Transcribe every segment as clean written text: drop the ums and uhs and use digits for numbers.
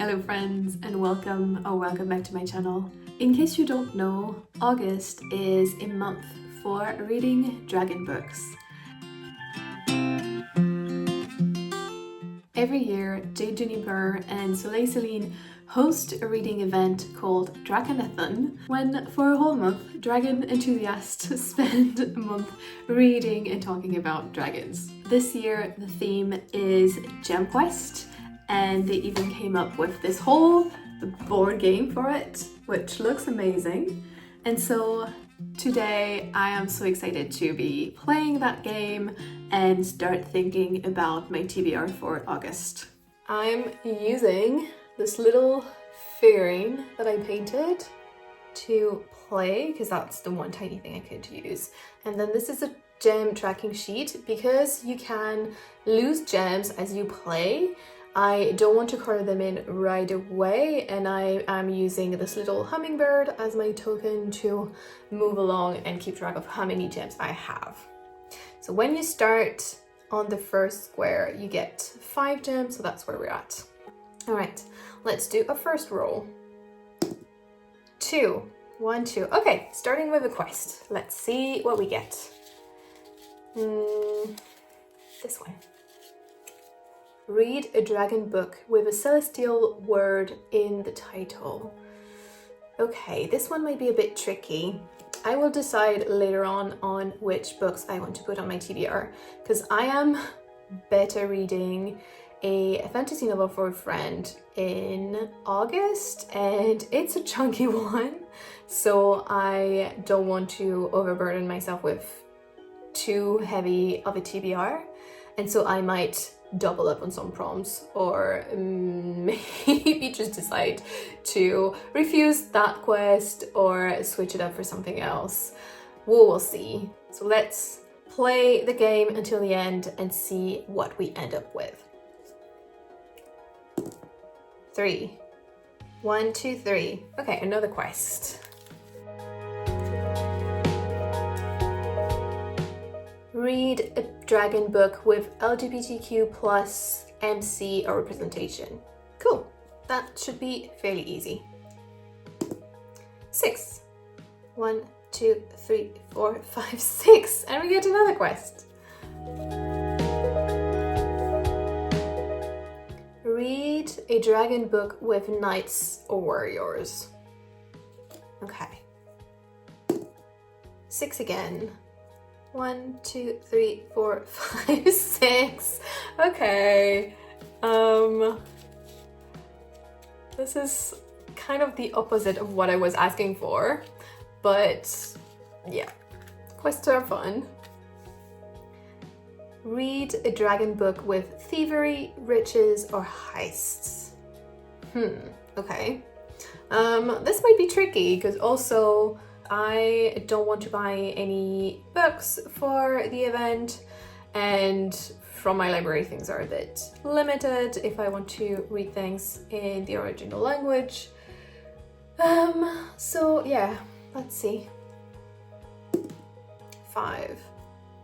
Hello friends and welcome back to my channel. In case you don't know, August is a month for reading dragon books. Every year, Jade, Juniper and Soleil, Celine host a reading event called Draconathon, when for a whole month, dragon enthusiasts spend a month reading and talking about dragons. This year, the theme is Gem Quest, and they even came up with this whole board game for it, which looks amazing. And so today I am so excited to be playing that game and start thinking about my TBR for August. I'm using this little figurine that I painted to play, because that's the one tiny thing I could use. And then this is a gem tracking sheet, because you can lose gems as you play. I don't want to color them in right away, and I am using this little hummingbird as my token to move along and keep track of how many gems I have. So when you start on the first square, you get 5 gems, so that's where we're at. All right, let's do a first roll. 2, 1, 2. Okay, starting with a quest. Let's see what we get. This one. Read a dragon book with a celestial word in the title. Okay, this one might be a bit tricky. I will decide later on which books I want to put on my TBR, because I am beta reading a fantasy novel for a friend in August, and it's a chunky one, so I don't want to overburden myself with too heavy of a TBR, and so I might double up on some prompts, or maybe just decide to refuse that quest or switch it up for something else. We'll see. So let's play the game until the end and see what we end up with. 3, 1, 2, 3. Okay, another quest. Read a dragon book with LGBTQ plus MC or representation. Cool, that should be fairly easy. 6, 1, 2, 3, 4, 5, 6, and we get another quest. Read a dragon book with knights or warriors. Okay. 6 again. 1, 2, 3, 4, 5, 6. Okay. This is kind of the opposite of what I was asking for, but yeah, quests are fun. Read a dragon book with thievery, riches, or heists. Okay. This might be tricky, because also I don't want to buy any books for the event, and from my library things are a bit limited if I want to read things in the original language. So yeah, let's see. 5.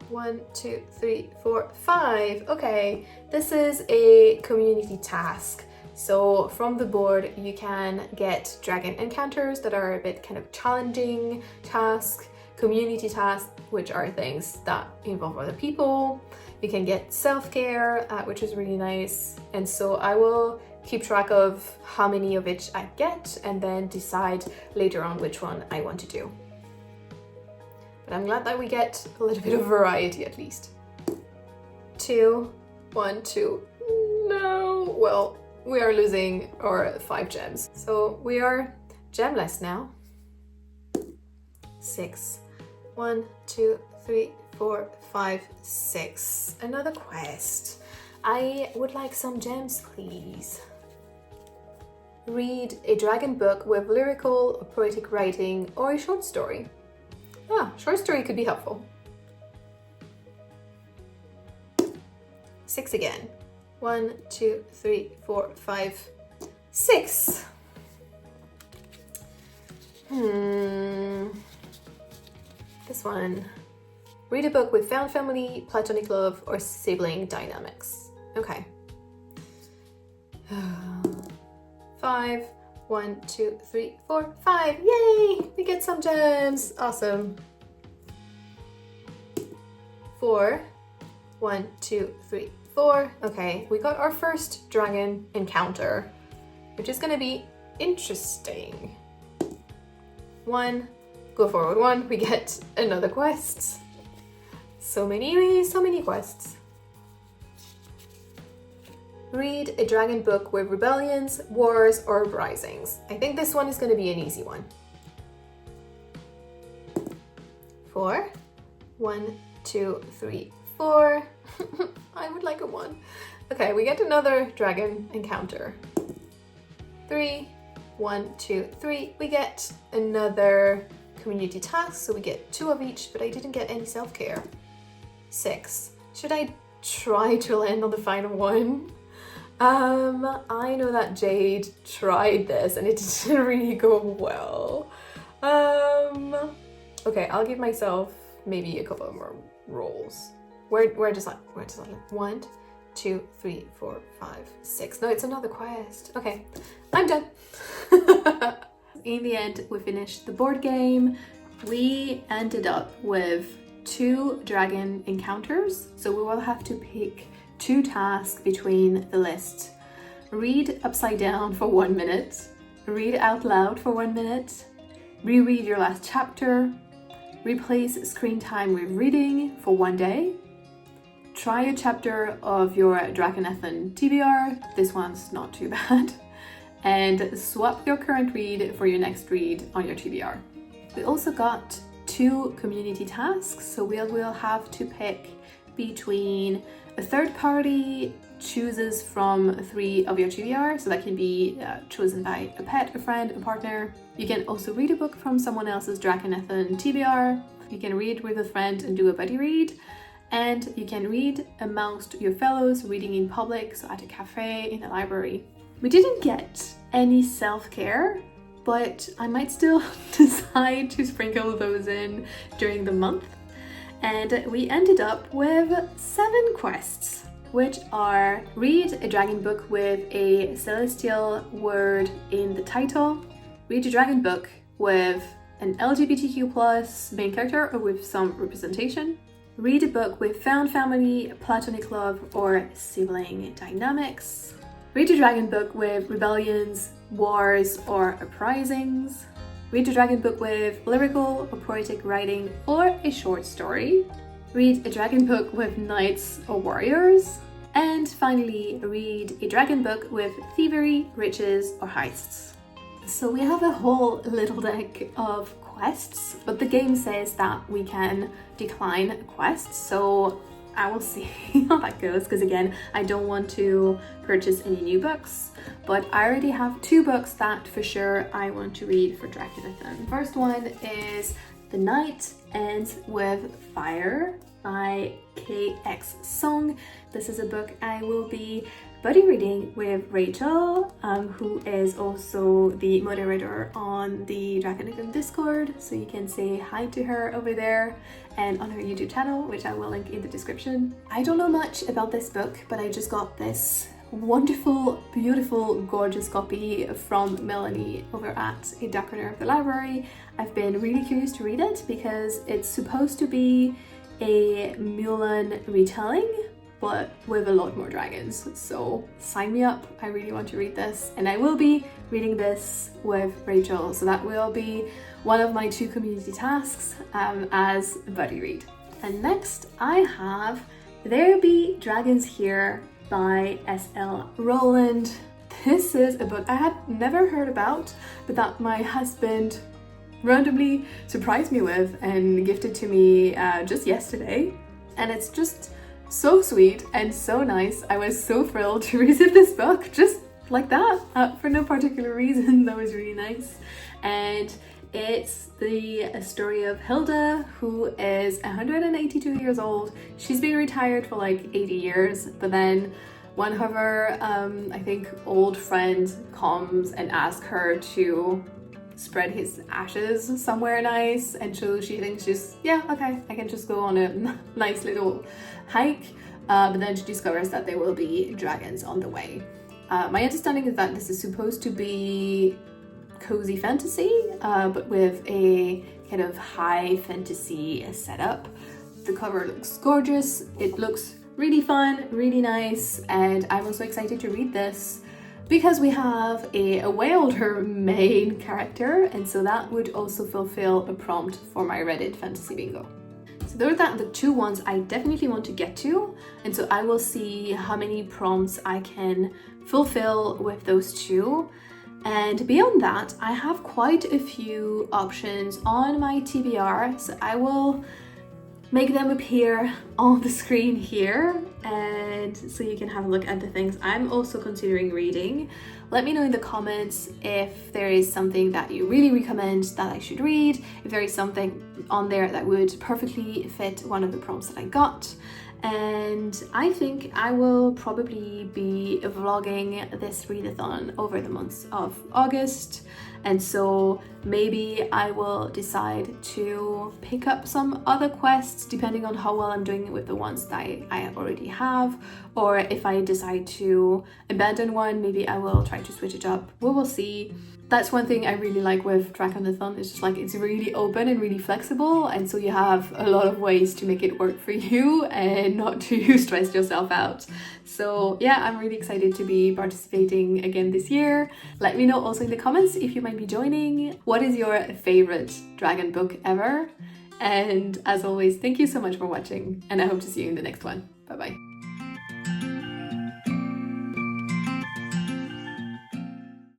1, 2, 3, 4, 5. Okay, this is a community task. So from the board, you can get dragon encounters that are a bit kind of challenging tasks, community tasks, which are things that involve other people. You can get self-care, which is really nice. And so I will keep track of how many of each I get and then decide later on which one I want to do. But I'm glad that we get a little bit of variety at least. 2, 1, 2. No, well, we are losing our 5 gems. So we are gemless now. 6. 1, 2, 3, 4, 5, 6. Another quest. I would like some gems, please. Read a dragon book with lyrical or poetic writing, or a short story. Short story could be helpful. 6 again. 1, 2, 3, 4, 5, 6. This one. Read a book with found family, platonic love, or sibling dynamics. Okay. 5. 1, 2, 3, 4, 5. Yay! We get some gems. Awesome. 4. 1, 2, 3, 4. Okay, we got our first dragon encounter, which is gonna be interesting. 1. Go forward 1. We get another quest. So many quests. Read a dragon book with rebellions, wars, or uprisings. I think this one is going to be an easy one. 4. 1, 2, 3, 4. I would like a 1. Okay, we get another dragon encounter. 3. 1, 2, 3. We get another community task, so we get 2 of each, but I didn't get any self-care. 6. Should I try to land on the final one? I know that Jade tried this and it didn't really go well. Okay, I'll give myself maybe a couple of more rolls. Where does that land? 1, 2, 3, 4, 5, 6. No, it's another quest. Okay, I'm done. In the end, we finished the board game. We ended up with 2 dragon encounters, so we will have to pick 2 tasks between the list. Read upside down for 1 minute, read out loud for 1 minute, reread your last chapter, replace screen time with reading for 1 day, try a chapter of your Draconathon TBR, this one's not too bad, and swap your current read for your next read on your TBR. We also got 2 community tasks, so we will have to pick between a third party chooses from 3 of your TBR, so that can be chosen by a pet, a friend, a partner. You can also read a book from someone else's Draconathon TBR. You can read with a friend and do a buddy read. And you can read amongst your fellows, reading in public, so at a cafe, in a library. We didn't get any self-care, but I might still decide to sprinkle those in during the month. And we ended up with 7 quests, which are: read a dragon book with a celestial word in the title, read a dragon book with an LGBTQ+ main character or with some representation, read a book with found family, platonic love, or sibling dynamics, read a dragon book with rebellions, wars, or uprisings, read a dragon book with lyrical or poetic writing or a short story, read a dragon book with knights or warriors, and finally read a dragon book with thievery, riches, or heists. So we have a whole little deck of quests, but the game says that we can decline quests, so I will see how that goes, because again, I don't want to purchase any new books, but I already have 2 books that for sure I want to read for Draconathon. First one is The Night Ends with Fire by KX Song. This is a book I will be buddy reading with Rachel, who is also the moderator on the Draconathon Discord, so you can say hi to her over there and on her YouTube channel, which I will link in the description. I don't know much about this book, but I just got this wonderful, beautiful, gorgeous copy from Melanie over at A Dark Corner of the Library. I've been really curious to read it because it's supposed to be a Mulan retelling, but with a lot more dragons. So sign me up, I really want to read this. And I will be reading this with Rachel, so that will be one of my 2 community tasks as a buddy read. And next I have There Be Dragons Here by S.L. Rowland. This is a book I had never heard about, but that my husband randomly surprised me with and gifted to me just yesterday. And it's just so sweet and so nice. I was so thrilled to receive this book just like that, for no particular reason. That was really nice. And it's the story of Hilda, who is 182 years old. She's been retired for like 80 years, but then one of her, I think, old friend comes and asks her to spread his ashes somewhere nice, and so she thinks she's, yeah, okay, I can just go on a nice little hike, but then she discovers that there will be dragons on the way. My understanding is that this is supposed to be cozy fantasy, but with a kind of high fantasy setup. The cover looks gorgeous, it looks really fun, really nice, and I'm also excited to read this because we have a way older main character, and so that would also fulfill a prompt for my Reddit fantasy bingo. So those are the two ones I definitely want to get to, and so I will see how many prompts I can fulfill with those two. And beyond that, I have quite a few options on my TBR, so I will make them appear on the screen here, and so you can have a look at the things I'm also considering reading. Let me know in the comments if there is something that you really recommend that I should read, if there is something on there that would perfectly fit one of the prompts that I got. And I think I will probably be vlogging this readathon over the months of August, and so maybe I will decide to pick up some other quests depending on how well I'm doing with the ones that I already have, or if I decide to abandon one, maybe I will try to switch it up. We will see. That's one thing I really like with Draconathon, it's just like it's really open and really flexible, and so you have a lot of ways to make it work for you and not to stress yourself out. So yeah, I'm really excited to be participating again this year. Let me know also in the comments if you might be joining. What is your favorite dragon book ever? And as always, thank you so much for watching, and I hope to see you in the next one. Bye bye.